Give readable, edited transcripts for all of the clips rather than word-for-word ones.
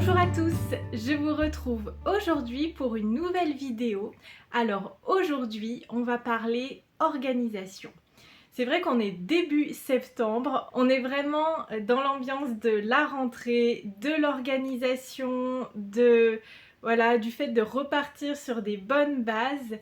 Bonjour à tous, je vous retrouve aujourd'hui pour une nouvelle vidéo. Alors aujourd'hui, on va parler organisation. C'est vrai qu'on est début septembre, on est vraiment dans l'ambiance de la rentrée, de l'organisation, du fait de repartir sur des bonnes bases.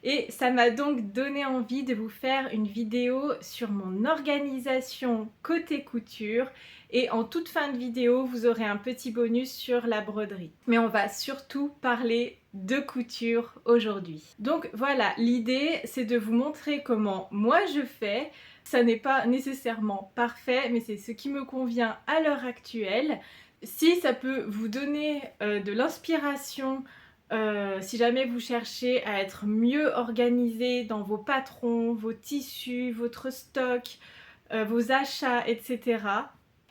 Et ça m'a donc donné envie de vous faire une vidéo sur mon organisation côté couture. Et en toute fin de vidéo, vous aurez un petit bonus sur la broderie. Mais on va surtout parler de couture aujourd'hui. Donc voilà, l'idée c'est de vous montrer comment moi je fais. Ça n'est pas nécessairement parfait, mais c'est ce qui me convient à l'heure actuelle. Si ça peut vous donner de l'inspiration, si jamais vous cherchez à être mieux organisé dans vos patrons, vos tissus, votre stock, vos achats, etc.,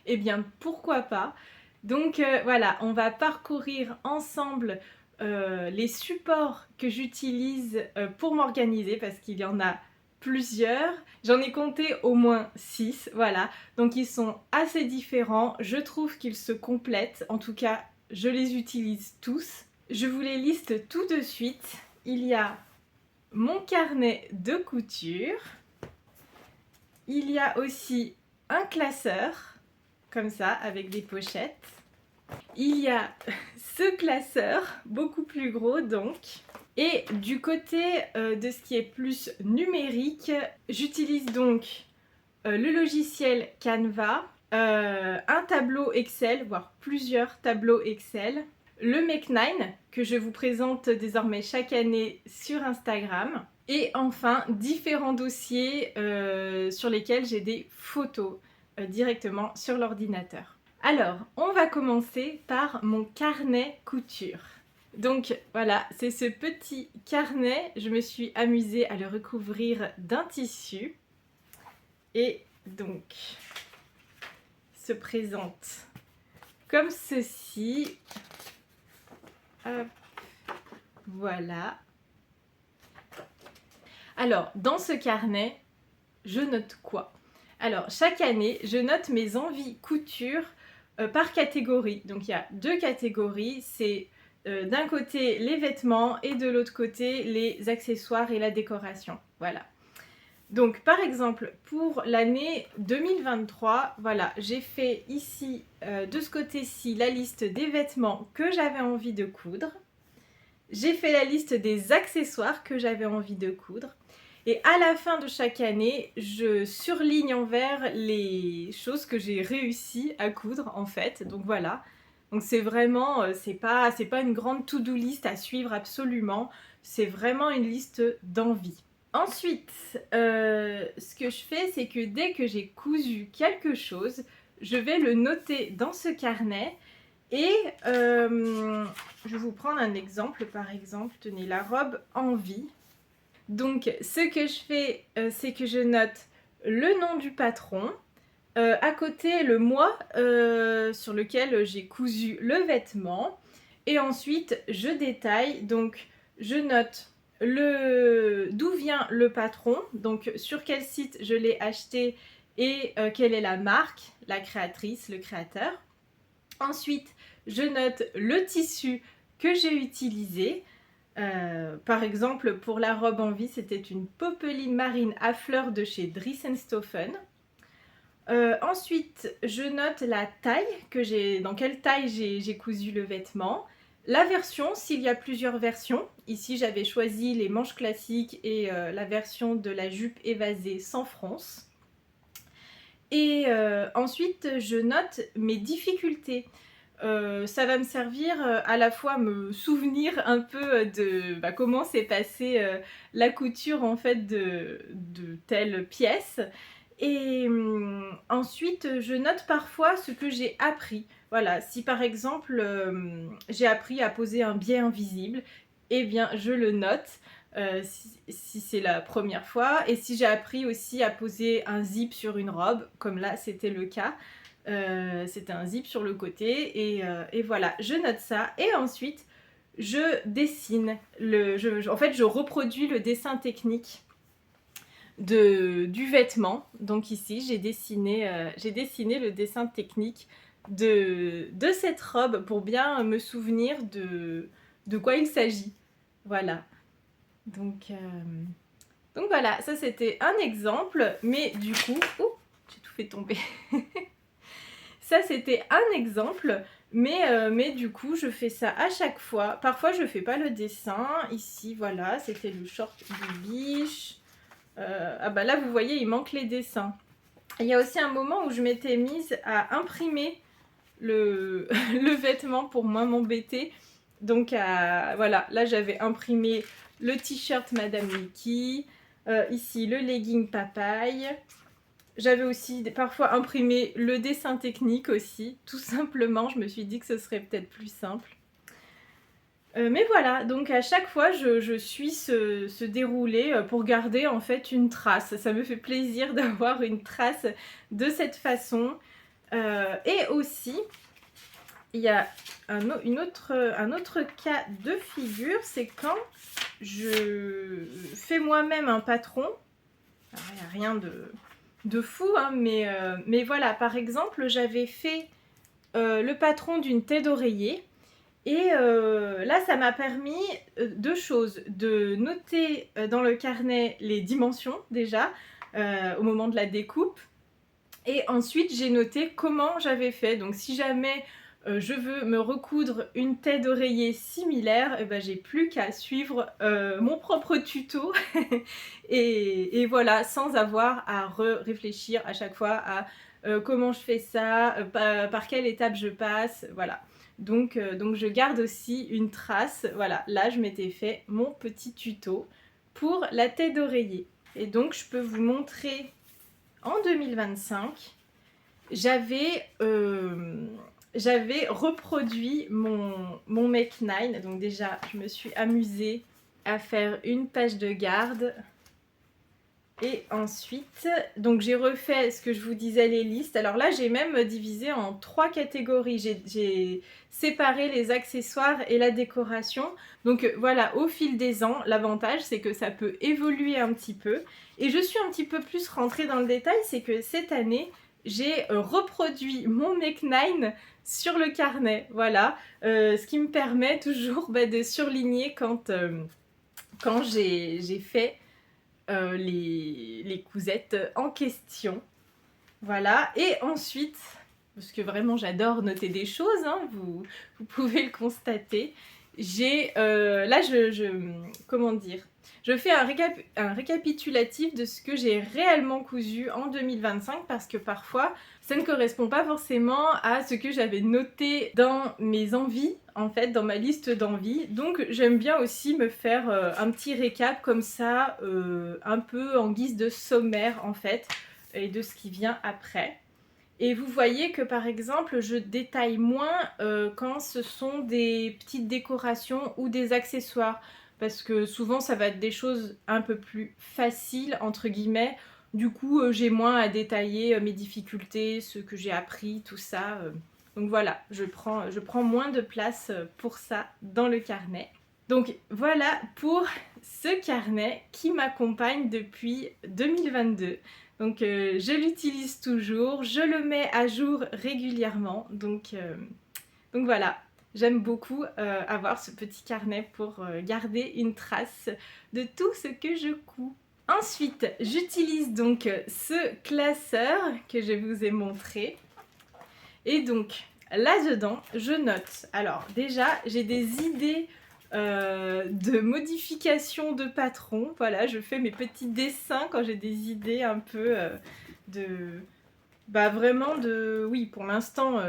eh bien pourquoi pas. Donc voilà, on va parcourir ensemble les supports que j'utilise pour m'organiser parce qu'il y en a plusieurs. J'en ai compté au moins 6, voilà. Donc ils sont assez différents, je trouve qu'ils se complètent, en tout cas je les utilise tous. Je vous les liste tout de suite. Il y a mon carnet de couture. Il y a aussi un classeur, comme ça, avec des pochettes. Il y a ce classeur, beaucoup plus gros donc. Et du côté de ce qui est plus numérique, j'utilise donc le logiciel Canva, un tableau Excel, voire plusieurs tableaux Excel, le Make9 que je vous présente désormais chaque année sur Instagram, et enfin différents dossiers sur lesquels j'ai des photos directement sur l'ordinateur. Alors, on va commencer par mon carnet couture. Donc voilà, c'est ce petit carnet, je me suis amusée à le recouvrir d'un tissu. Et donc, se présente comme ceci. Hop, voilà. Alors, dans ce carnet, je note quoi? Alors, chaque année, je note mes envies couture par catégorie. Donc, il y a deux catégories. C'est d'un côté les vêtements et de l'autre côté les accessoires et la décoration. Voilà. Donc par exemple pour l'année 2023, voilà, j'ai fait ici de ce côté-ci la liste des vêtements que j'avais envie de coudre. J'ai fait la liste des accessoires que j'avais envie de coudre. Et à la fin de chaque année, je surligne en vert les choses que j'ai réussi à coudre en fait. Donc voilà. Donc c'est vraiment, c'est pas une grande to-do list à suivre absolument. C'est vraiment une liste d'envie. Ensuite, ce que je fais, c'est que dès que j'ai cousu quelque chose, je vais le noter dans ce carnet. Et je vais vous prendre un exemple, par exemple, tenez, la robe Envie. Donc, ce que je fais, c'est que je note le nom du patron, à côté le mois sur lequel j'ai cousu le vêtement, et ensuite je détaille, donc je note d'où vient le patron, donc sur quel site je l'ai acheté et quelle est la marque, la créatrice, le créateur. Ensuite, je note le tissu que j'ai utilisé. Par exemple, pour la robe Envie, c'était une popeline marine à fleurs de chez Dries & Stoffen. Ensuite, je note la taille, dans quelle taille j'ai cousu le vêtement. La version, s'il y a plusieurs versions. Ici, j'avais choisi les manches classiques et la version de la jupe évasée sans fronce. Et ensuite, je note mes difficultés. Ça va me servir à la fois à me souvenir un peu de comment s'est passée la couture en fait de telle pièce. Et ensuite, je note parfois ce que j'ai appris. Voilà, si par exemple, j'ai appris à poser un biais invisible, eh bien, je le note si c'est la première fois. Et si j'ai appris aussi à poser un zip sur une robe, comme là, c'était le cas. C'était un zip sur le côté. Et voilà, je note ça. Et ensuite, je dessine. En fait, je reproduis le dessin technique du vêtement. Donc ici, j'ai dessiné le dessin technique de cette robe pour bien me souvenir de quoi il s'agit. Voilà. Donc voilà, ça c'était un exemple, mais du coup... Oh, j'ai tout fait tomber. Ça c'était un exemple, mais du coup je fais ça à chaque fois. Parfois je fais pas le dessin. Ici, voilà, c'était le short du biche. Ah bah là vous voyez, il manque les dessins. Il y a aussi un moment où je m'étais mise à imprimer le, le vêtement pour moins m'embêter. Donc voilà, là j'avais imprimé le t-shirt Madame Mickey, ici le legging papaye. J'avais aussi parfois imprimé le dessin technique aussi, tout simplement, je me suis dit que ce serait peut-être plus simple. Mais voilà, donc à chaque fois je suis ce déroulé pour garder en fait une trace. Ça me fait plaisir d'avoir une trace de cette façon. Et aussi, il y a un autre cas de figure, c'est quand je fais moi-même un patron. Alors, il n'y a rien de fou, hein, mais voilà, par exemple, j'avais fait le patron d'une tête d'oreiller. Et là, ça m'a permis deux choses. De noter dans le carnet les dimensions déjà, au moment de la découpe. Et ensuite, j'ai noté comment j'avais fait. Donc si jamais je veux me recoudre une tête d'oreiller similaire, eh ben, j'ai plus qu'à suivre mon propre tuto. et voilà, sans avoir à réfléchir à chaque fois à comment je fais ça, par quelle étape je passe, voilà. Donc je garde aussi une trace. Voilà, là je m'étais fait mon petit tuto pour la tête d'oreiller. Et donc je peux vous montrer en 2025, j'avais reproduit mon Make 9. Donc déjà, je me suis amusée à faire une page de garde. Et ensuite, donc j'ai refait ce que je vous disais, les listes. Alors là, j'ai même divisé en 3 catégories. J'ai séparé les accessoires et la décoration. Donc voilà, au fil des ans, l'avantage, c'est que ça peut évoluer un petit peu. Et je suis un petit peu plus rentrée dans le détail, c'est que cette année, j'ai reproduit mon Make 9 sur le carnet. Voilà, ce qui me permet toujours de surligner quand j'ai fait les cousettes en question. Voilà, et ensuite, parce que vraiment j'adore noter des choses, hein, vous pouvez le constater, j'ai là comment dire, je fais un récapitulatif de ce que j'ai réellement cousu en 2025 parce que parfois ça ne correspond pas forcément à ce que j'avais noté dans mes envies, en fait, dans ma liste d'envies. Donc j'aime bien aussi me faire un petit récap comme ça, un peu en guise de sommaire en fait, et de ce qui vient après. Et vous voyez que par exemple, je détaille moins quand ce sont des petites décorations ou des accessoires. Parce que souvent, ça va être des choses un peu plus faciles, entre guillemets. Du coup, j'ai moins à détailler mes difficultés, ce que j'ai appris, tout ça. Donc voilà, je prends moins de place pour ça dans le carnet. Donc voilà pour ce carnet qui m'accompagne depuis 2022. Donc je l'utilise toujours, je le mets à jour régulièrement. Donc voilà, j'aime beaucoup avoir ce petit carnet pour garder une trace de tout ce que je couds. Ensuite, j'utilise donc ce classeur que je vous ai montré. Et donc là-dedans, je note. Alors déjà, j'ai des idées de modification de patron. Voilà, je fais mes petits dessins quand j'ai des idées un peu vraiment de... Oui, pour l'instant,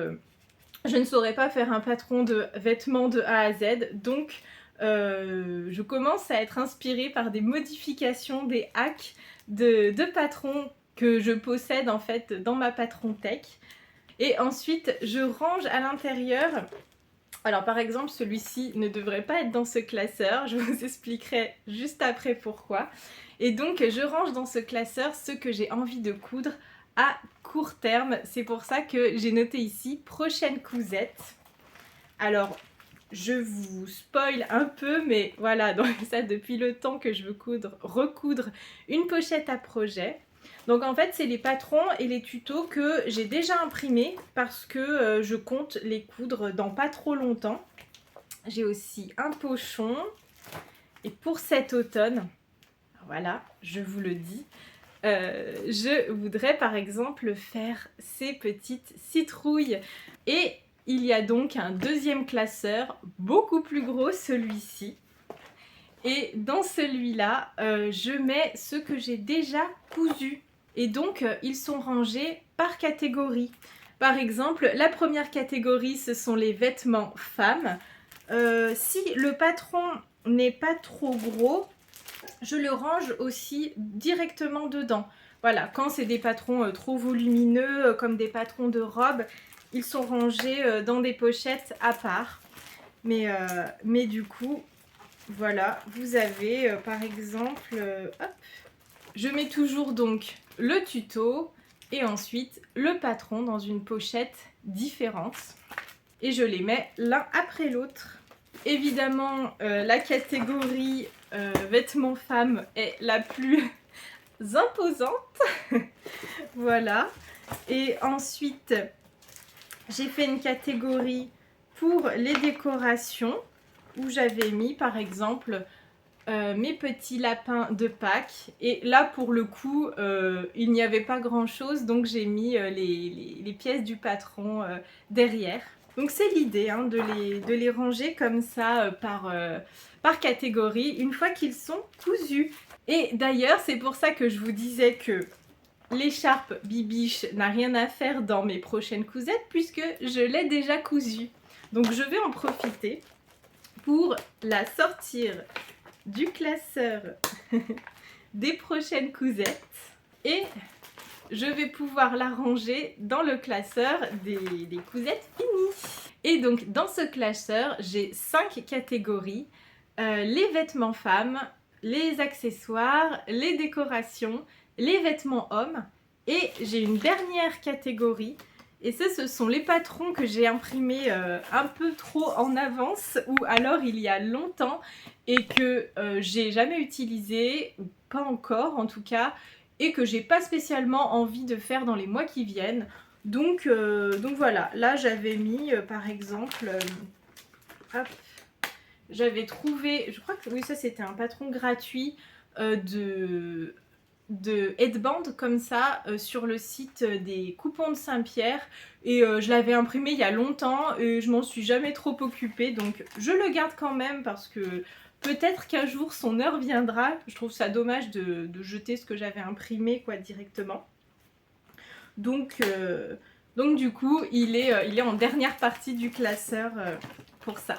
je ne saurais pas faire un patron de vêtements de A à Z. Donc, je commence à être inspirée par des modifications, des hacks de patrons que je possède en fait dans ma patron tech. Et ensuite, je range à l'intérieur. Alors par exemple, celui-ci ne devrait pas être dans ce classeur, je vous expliquerai juste après pourquoi. Et donc je range dans ce classeur ce que j'ai envie de coudre à court terme. C'est pour ça que j'ai noté ici prochaine cousette. Alors je vous spoil un peu, mais voilà, donc ça depuis le temps que je veux recoudre une pochette à projet. Donc en fait, c'est les patrons et les tutos que j'ai déjà imprimés parce que je compte les coudre dans pas trop longtemps. J'ai aussi un pochon. Et pour cet automne, voilà, je vous le dis, je voudrais par exemple faire ces petites citrouilles. Et il y a donc un deuxième classeur, beaucoup plus gros, celui-ci. Et dans celui-là, je mets ceux que j'ai déjà cousus. Et donc, ils sont rangés par catégorie. Par exemple, la première catégorie, ce sont les vêtements femmes. Si le patron n'est pas trop gros, je le range aussi directement dedans. Voilà, quand c'est des patrons trop volumineux, comme des patrons de robes, ils sont rangés dans des pochettes à part. Mais du coup, voilà, vous avez par exemple, hop, je mets toujours donc le tuto et ensuite le patron dans une pochette différente. Et je les mets l'un après l'autre. Évidemment, la catégorie vêtements femmes est la plus imposante. Voilà. Et ensuite, j'ai fait une catégorie pour les décorations où j'avais mis par exemple mes petits lapins de Pâques. Et là, pour le coup, il n'y avait pas grand chose, donc j'ai mis les pièces du patron derrière. Donc c'est l'idée hein, de les ranger comme ça par catégorie une fois qu'ils sont cousus. Et d'ailleurs, c'est pour ça que je vous disais que l'écharpe Bibiche n'a rien à faire dans mes prochaines cousettes puisque je l'ai déjà cousue. Donc je vais en profiter pour la sortir du classeur des prochaines cousettes et je vais pouvoir la ranger dans le classeur des cousettes finies. Et donc dans ce classeur, j'ai 5 catégories. Les vêtements femmes, les accessoires, les décorations, les vêtements hommes et j'ai une dernière catégorie. Et ce sont les patrons que j'ai imprimés un peu trop en avance ou alors il y a longtemps et que j'ai jamais utilisé, ou pas encore en tout cas, et que j'ai pas spécialement envie de faire dans les mois qui viennent. Donc voilà, là j'avais mis par exemple, hop, j'avais trouvé, je crois que oui ça c'était un patron gratuit de headband comme ça sur le site des coupons de Saint-Pierre et je l'avais imprimé il y a longtemps et je m'en suis jamais trop occupée donc je le garde quand même parce que peut-être qu'un jour son heure viendra. Je trouve ça dommage de jeter ce que j'avais imprimé quoi directement. Donc du coup il est en dernière partie du classeur pour ça.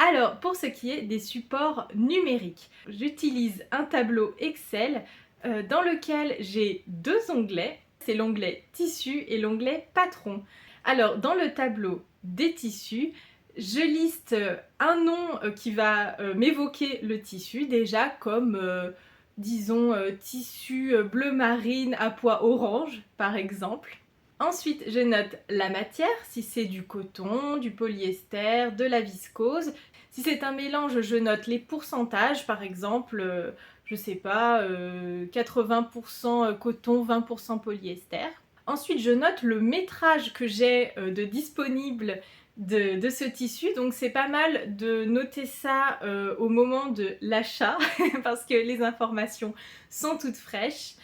Alors, pour ce qui est des supports numériques, j'utilise un tableau Excel dans lequel j'ai 2 onglets. C'est l'onglet tissu et l'onglet patron. Alors, dans le tableau des tissus, je liste un nom qui va m'évoquer le tissu, déjà comme, disons, tissu bleu marine à pois orange, par exemple. Ensuite, je note la matière, si c'est du coton, du polyester, de la viscose. Si c'est un mélange, je note les pourcentages, par exemple, je sais pas, 80% coton, 20% polyester. Ensuite, je note le métrage que j'ai de disponible de ce tissu, donc c'est pas mal de noter ça au moment de l'achat parce que les informations sont toutes fraîches.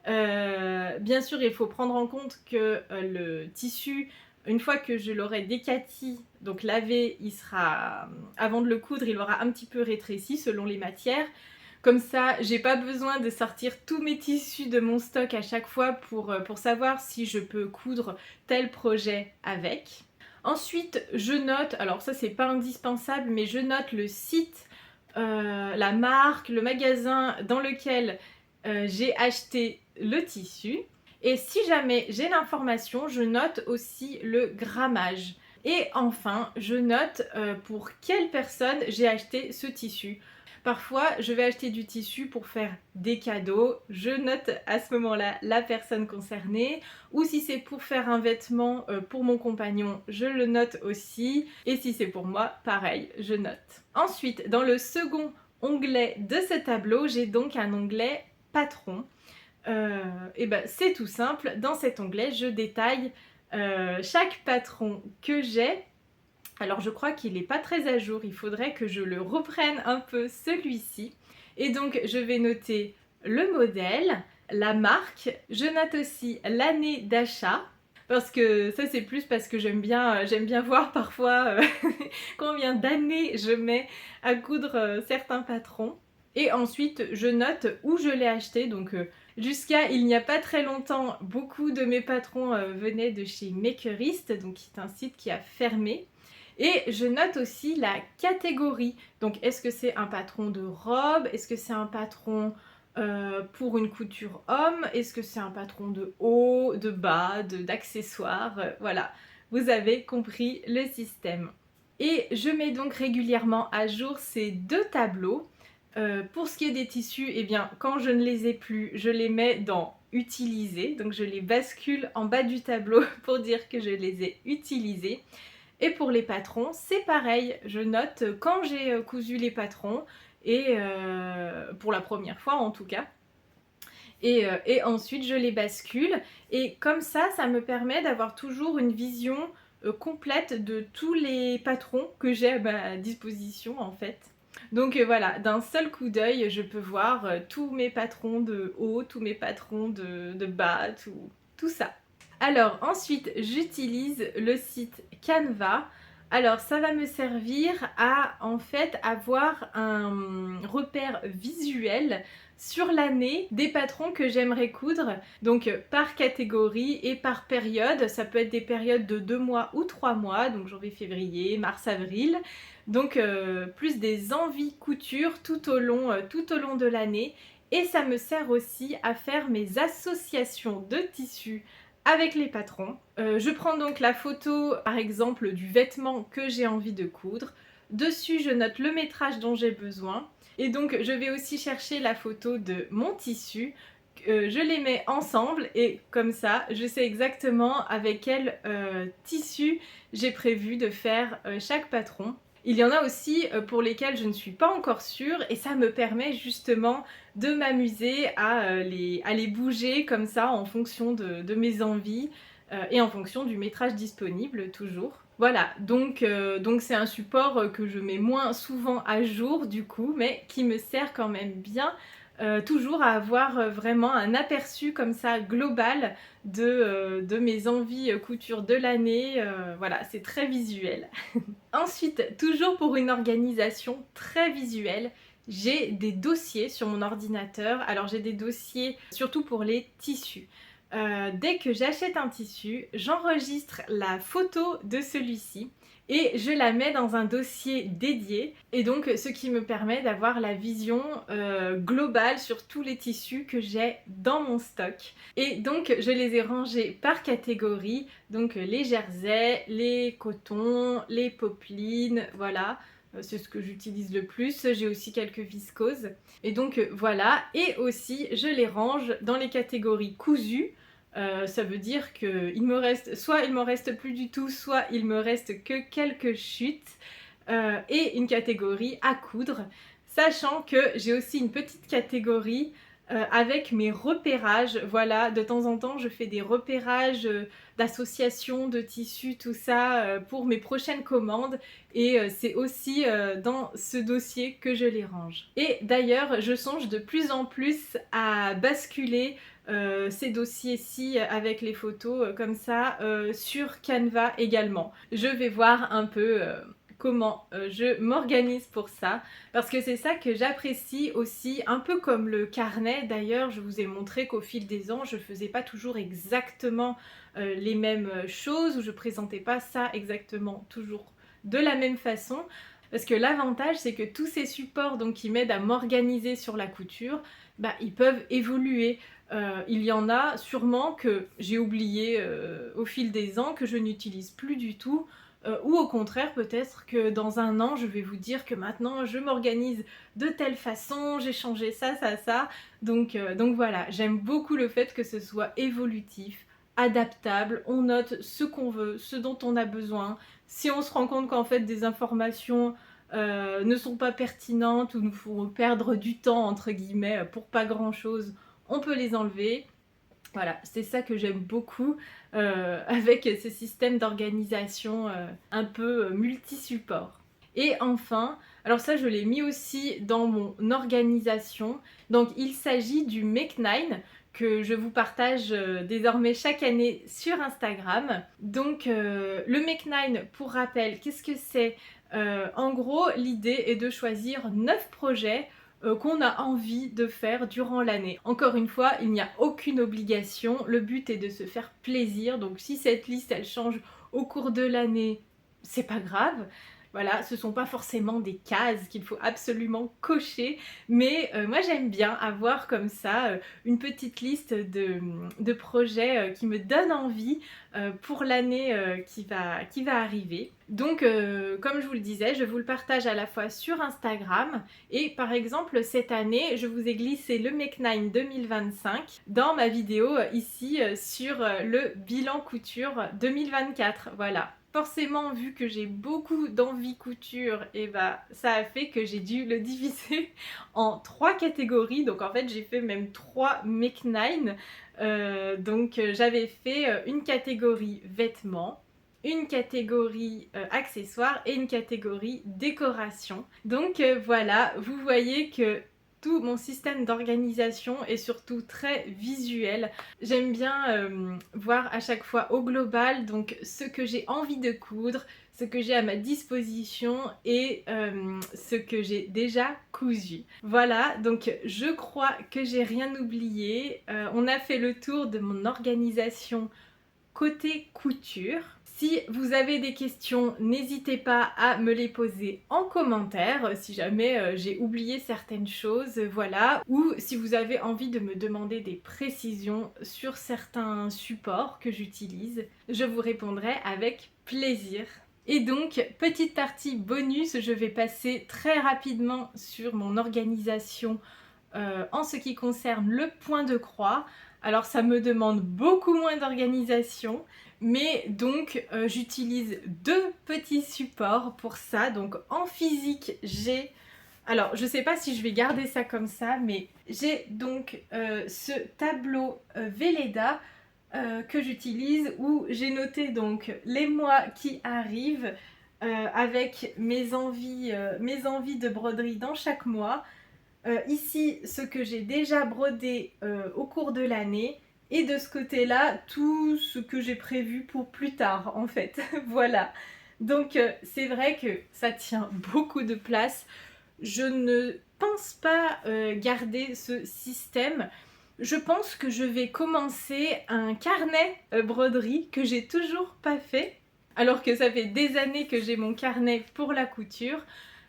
Bien sûr, il faut prendre en compte que le tissu, une fois que je l'aurai décati, donc lavé, il sera, avant de le coudre, il aura un petit peu rétréci selon les matières. Comme ça, j'ai pas besoin de sortir tous mes tissus de mon stock à chaque fois pour savoir si je peux coudre tel projet avec. Ensuite, je note, alors ça c'est pas indispensable, mais je note le site, la marque, le magasin dans lequel j'ai acheté le tissu. Et si jamais j'ai l'information, je note aussi le grammage. Et enfin, je note pour quelle personne j'ai acheté ce tissu. Parfois, je vais acheter du tissu pour faire des cadeaux. Je note à ce moment-là la personne concernée. Ou si c'est pour faire un vêtement pour mon compagnon, je le note aussi. Et si c'est pour moi, pareil, je note. Ensuite, dans le second onglet de ce tableau, j'ai donc un onglet patron. Et ben c'est tout simple, dans cet onglet je détaille chaque patron que j'ai. Alors je crois qu'il n'est pas très à jour, il faudrait que je le reprenne un peu celui-ci. Et donc je vais noter le modèle, la marque, je note aussi l'année d'achat. Parce que ça c'est plus parce que j'aime bien voir parfois combien d'années je mets à coudre certains patrons. Et ensuite je note où je l'ai acheté, donc jusqu'à il n'y a pas très longtemps, beaucoup de mes patrons venaient de chez Makerist, donc qui est un site qui a fermé. Et je note aussi la catégorie. Donc est-ce que c'est un patron de robe? Est-ce que c'est un patron pour une couture homme? Est-ce que c'est un patron de haut, de bas, d'accessoires? Voilà, vous avez compris le système. Et je mets donc régulièrement à jour ces deux tableaux. Pour ce qui est des tissus, eh bien, quand je ne les ai plus, je les mets dans utiliser. Donc je les bascule en bas du tableau pour dire que je les ai utilisés. Et pour les patrons, c'est pareil, je note quand j'ai cousu les patrons, et pour la première fois en tout cas. Et ensuite je les bascule, et comme ça me permet d'avoir toujours une vision complète de tous les patrons que j'ai à ma disposition en fait. Donc voilà, d'un seul coup d'œil, je peux voir tous mes patrons de haut, tous mes patrons de bas, tout ça. Alors ensuite, j'utilise le site Canva. Alors ça va me servir à en fait avoir un repère visuel sur l'année des patrons que j'aimerais coudre, donc par catégorie et par période. Ça peut être des périodes de 2 mois ou 3 mois, donc janvier, février, mars, avril. Donc plus des envies couture tout au long de l'année. Et ça me sert aussi à faire mes associations de tissus avec les patrons. Je prends donc la photo par exemple du vêtement que j'ai envie de coudre. Dessus je note le métrage dont j'ai besoin. Et donc je vais aussi chercher la photo de mon tissu. Je les mets ensemble et comme ça je sais exactement avec quel tissu j'ai prévu de faire chaque patron. Il y en a aussi pour lesquels je ne suis pas encore sûre, et ça me permet justement de m'amuser à les bouger comme ça en fonction de mes envies et en fonction du métrage disponible toujours. Voilà, donc c'est un support que je mets moins souvent à jour du coup, mais qui me sert quand même bien toujours à avoir vraiment un aperçu comme ça global de mes envies couture de l'année. Voilà, c'est très visuel. Ensuite, toujours pour une organisation très visuelle, j'ai des dossiers sur mon ordinateur. Alors j'ai des dossiers surtout pour les tissus. Dès que j'achète un tissu, j'enregistre la photo de celui-ci et je la mets dans un dossier dédié, et donc ce qui me permet d'avoir la vision globale sur tous les tissus que j'ai dans mon stock. Et donc je les ai rangés par catégorie, donc les jerseys, les cotons, les popelines, voilà. C'est ce que j'utilise le plus. J'ai aussi quelques viscoses. Et donc voilà. Et aussi, je les range dans les catégories cousues. Ça veut dire qu'il me reste, soit il m'en reste plus du tout, soit il me reste que quelques chutes. Et une catégorie à coudre. Sachant que j'ai aussi une petite catégorie avec mes repérages. Voilà, de temps en temps je fais des repérages d'associations, de tissus, tout ça pour mes prochaines commandes, et c'est aussi dans ce dossier que je les range. Et d'ailleurs je songe de plus en plus à basculer ces dossiers-ci avec les photos comme ça sur Canva également. Je vais voir un peu comment je m'organise pour ça, parce que c'est ça que j'apprécie aussi, un peu comme le carnet. D'ailleurs je vous ai montré qu'au fil des ans je faisais pas toujours exactement les mêmes choses, ou je présentais pas ça exactement toujours de la même façon, parce que l'avantage c'est que tous ces supports donc qui m'aident à m'organiser sur la couture, bah, ils peuvent évoluer. Il y en a sûrement que j'ai oublié au fil des ans, que je n'utilise plus du tout. Ou au contraire, peut-être que dans un an, je vais vous dire que maintenant je m'organise de telle façon, j'ai changé ça, ça, ça. Donc voilà, j'aime beaucoup le fait que ce soit évolutif, adaptable, on note ce qu'on veut, ce dont on a besoin. Si on se rend compte qu'en fait des informations ne sont pas pertinentes ou nous font perdre du temps entre guillemets pour pas grand chose, on peut les enlever. Voilà, c'est ça que j'aime beaucoup avec ce système d'organisation un peu multi-support. Et enfin, alors ça je l'ai mis aussi dans mon organisation, donc il s'agit du Make9 que je vous partage désormais chaque année sur Instagram. Donc le Make9, pour rappel, qu'est-ce que c'est? En gros, l'idée est de choisir 9 projets qu'on a envie de faire durant l'année. Encore une fois, il n'y a aucune obligation, le but est de se faire plaisir, donc si cette liste elle change au cours de l'année, c'est pas grave. Voilà, ce sont pas forcément des cases qu'il faut absolument cocher, mais moi j'aime bien avoir comme ça une petite liste de projets qui me donnent envie pour l'année qui va arriver. Donc comme je vous le disais, je vous le partage à la fois sur Instagram et par exemple cette année je vous ai glissé le Make9 2025 dans ma vidéo ici sur le bilan couture 2024. Voilà. Forcément, vu que j'ai beaucoup d'envie couture, et bah ça a fait que j'ai dû le diviser en 3 catégories. Donc en fait j'ai fait même 3 Make9. Donc j'avais fait une catégorie vêtements, une catégorie accessoires et une catégorie décoration. Donc voilà, vous voyez que tout mon système d'organisation est surtout très visuel. J'aime bien voir à chaque fois au global donc ce que j'ai envie de coudre, ce que j'ai à ma disposition et ce que j'ai déjà cousu. Voilà, donc je crois que j'ai rien oublié. On a fait le tour de mon organisation côté couture. Si vous avez des questions, n'hésitez pas à me les poser en commentaire si jamais j'ai oublié certaines choses, voilà. Ou si vous avez envie de me demander des précisions sur certains supports que j'utilise, je vous répondrai avec plaisir. Et donc, petite partie bonus, je vais passer très rapidement sur mon organisation en ce qui concerne le point de croix. Alors ça me demande beaucoup moins d'organisation, mais donc j'utilise 2 petits supports pour ça. Donc en physique j'ai, alors je sais pas si je vais garder ça comme ça, mais j'ai donc ce tableau Velleda que j'utilise où j'ai noté donc les mois qui arrivent avec mes envies de broderie dans chaque mois. Ici, ce que j'ai déjà brodé au cours de l'année et de ce côté-là, tout ce que j'ai prévu pour plus tard en fait. Voilà. Donc c'est vrai que ça tient beaucoup de place. Je ne pense pas garder ce système. Je pense que je vais commencer un carnet broderie que j'ai toujours pas fait. Alors que ça fait des années que j'ai mon carnet pour la couture.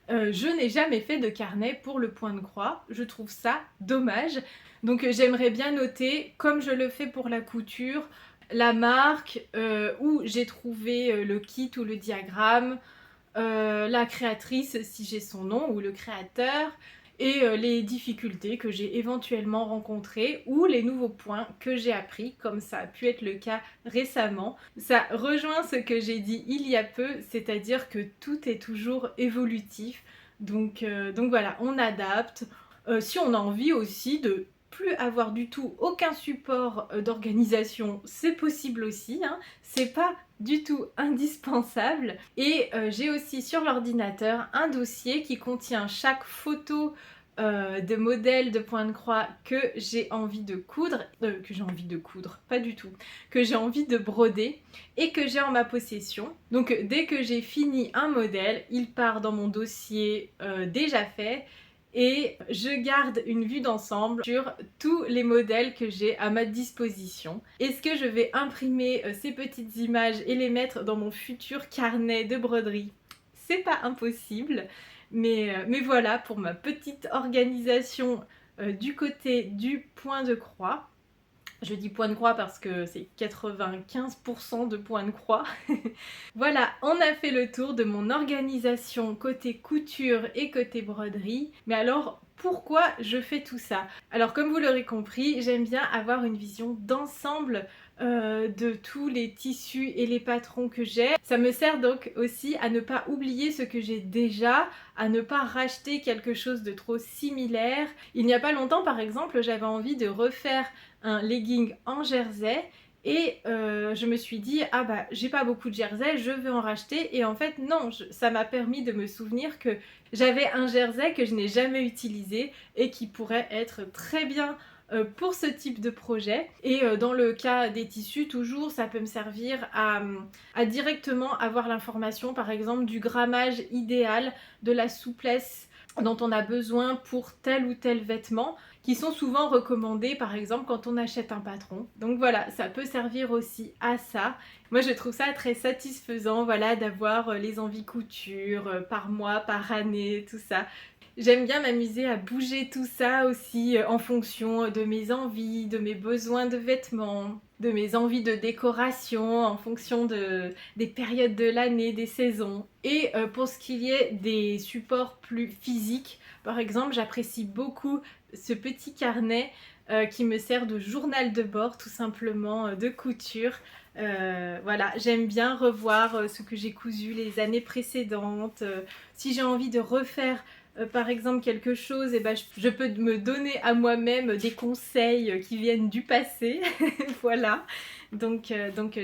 Je n'ai jamais fait de carnet pour le point de croix, je trouve ça dommage. Donc j'aimerais bien noter, comme je le fais pour la couture, la marque, où j'ai trouvé le kit ou le diagramme, la créatrice si j'ai son nom ou le créateur, et les difficultés que j'ai éventuellement rencontrées ou les nouveaux points que j'ai appris, comme ça a pu être le cas récemment. Ça rejoint ce que j'ai dit il y a peu, c'est-à-dire que tout est toujours évolutif. Donc voilà, on adapte. Si on a envie aussi de plus avoir du tout aucun support d'organisation, c'est possible aussi, hein. C'est pas du tout indispensable. Et j'ai aussi sur l'ordinateur un dossier qui contient chaque photo de modèles de point de croix que j'ai envie de coudre, pas du tout, que j'ai envie de broder et que j'ai en ma possession. Donc dès que j'ai fini un modèle, il part dans mon dossier déjà fait et je garde une vue d'ensemble sur tous les modèles que j'ai à ma disposition. Est-ce que je vais imprimer ces petites images et les mettre dans mon futur carnet de broderie? C'est pas impossible, mais voilà pour ma petite organisation du côté du point de croix. Je dis point de croix parce que c'est 95% de point de croix. Voilà, on a fait le tour de mon organisation côté couture et côté broderie. Mais alors, pourquoi je fais tout ça? Alors comme vous l'aurez compris, j'aime bien avoir une vision d'ensemble de tous les tissus et les patrons que j'ai. Ça me sert donc aussi à ne pas oublier ce que j'ai déjà, à ne pas racheter quelque chose de trop similaire. Il n'y a pas longtemps par exemple, j'avais envie de refaire un legging en jersey et je me suis dit ah bah j'ai pas beaucoup de jersey, je vais en racheter, et en fait non, ça m'a permis de me souvenir que j'avais un jersey que je n'ai jamais utilisé et qui pourrait être très bien pour ce type de projet. Et dans le cas des tissus, toujours ça peut me servir à directement avoir l'information par exemple du grammage idéal, de la souplesse dont on a besoin pour tel ou tel vêtement, qui sont souvent recommandés par exemple quand on achète un patron. Donc voilà, ça peut servir aussi à ça. Moi je trouve ça très satisfaisant, voilà, d'avoir les envies couture par mois, par année, tout ça. J'aime bien m'amuser à bouger tout ça aussi en fonction de mes envies, de mes besoins de vêtements, de mes envies de décoration, en fonction des périodes de l'année, des saisons. Et pour ce qui est des supports plus physiques, par exemple, j'apprécie beaucoup ce petit carnet qui me sert de journal de bord, tout simplement, de couture. Voilà, j'aime bien revoir ce que j'ai cousu les années précédentes. Si j'ai envie de refaire par exemple quelque chose, et ben, je peux me donner à moi-même des conseils qui viennent du passé. Voilà, donc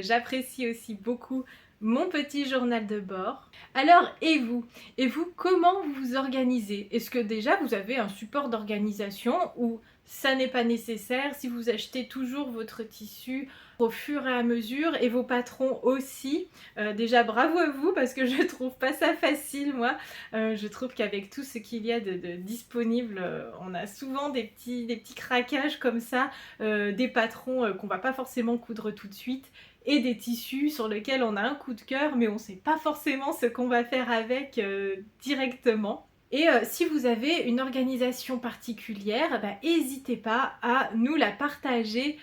j'apprécie aussi beaucoup mon petit journal de bord. Alors, et vous? Et vous, comment vous vous organisez? Est-ce que déjà vous avez un support d'organisation ou ça n'est pas nécessaire si vous achetez toujours votre tissu au fur et à mesure, et vos patrons aussi? Déjà bravo à vous, parce que je trouve pas ça facile moi. Je trouve qu'avec tout ce qu'il y a de disponible, on a souvent des petits craquages comme ça, des patrons qu'on va pas forcément coudre tout de suite, et des tissus sur lesquels on a un coup de cœur mais on sait pas forcément ce qu'on va faire avec directement. Et si vous avez une organisation particulière, bah, n'hésitez pas à nous la partager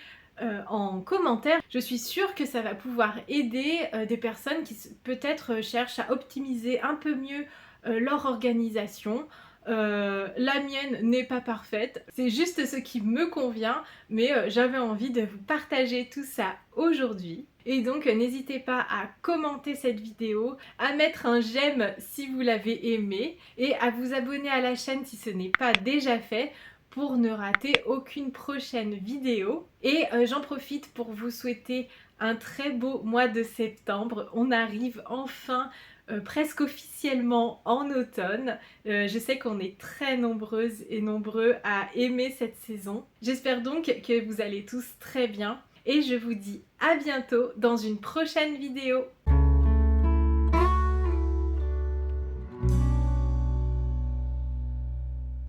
en commentaire. Je suis sûre que ça va pouvoir aider des personnes qui peut-être cherchent à optimiser un peu mieux leur organisation. La mienne n'est pas parfaite, c'est juste ce qui me convient, mais j'avais envie de vous partager tout ça aujourd'hui. Et donc n'hésitez pas à commenter cette vidéo, à mettre un j'aime si vous l'avez aimé, et à vous abonner à la chaîne si ce n'est pas déjà fait, pour ne rater aucune prochaine vidéo. Et j'en profite pour vous souhaiter un très beau mois de septembre. On arrive enfin presque officiellement en automne. Je sais qu'on est très nombreuses et nombreux à aimer cette saison. J'espère donc que vous allez tous très bien et je vous dis à bientôt dans une prochaine vidéo.